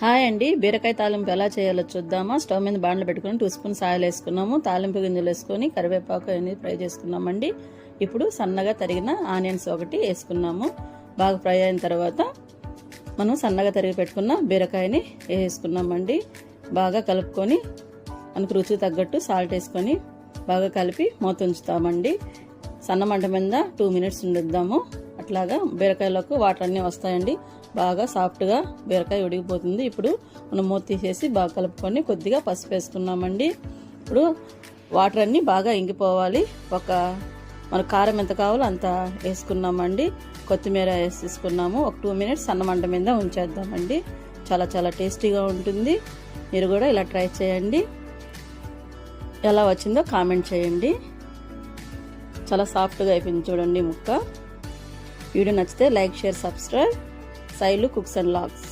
Hi అండి, బీరకాయ తాలింపు ఎలా చేయాలో చూద్దామా. స్టవ్ మీద బాండ్లు పెట్టుకుని 2 స్పూన్స్ ఆయిల్ వేసుకున్నాము. తాలింపు గింజలు వేసుకొని కరివేపాకు అనేది ఫ్రై చేసుకున్నామండి. ఇప్పుడు సన్నగా తరిగిన ఆనియన్స్ ఒకటి వేసుకున్నాము. బాగా ఫ్రై అయిన తర్వాత మనం సన్నగా తరిగి పెట్టుకున్న బీరకాయని వేసుకున్నామండి. బాగా కలుపుకొని మనకు రుచి తగ్గట్టు సాల్ట్ వేసుకొని బాగా కలిపి మూత ఉంచుతామండి. సన్న మంట మీద 2 మినిట్స్ ఉండిద్దాము. అట్లాగా బీరకాయలోకి వాటర్ అన్నీ వస్తాయండి. బాగా సాఫ్ట్గా బీరకాయ ఉడికిపోతుంది. ఇప్పుడు మనం మూత తీసేసి బాగా కలుపుకొని కొద్దిగా పసుపు వేసుకున్నామండి. ఇప్పుడు వాటర్ అన్నీ బాగా ఇంకిపోవాలి. మన కారం ఎంత కావాలో అంత వేసుకున్నామండి. కొత్తిమీర వేసేసుకున్నాము. ఒక 2 మినిట్స్ సన్న మంట మీద ఉంచేద్దామండి. చాలా చాలా టేస్టీగా ఉంటుంది. మీరు కూడా ఇలా ట్రై చేయండి. ఎలా వచ్చిందో కామెంట్ చేయండి. చాలా సాఫ్ట్గా అయిపోయింది చూడండి ముక్క. వీడియో నచ్చితే like, share, subscribe. Shailu cooks and logs.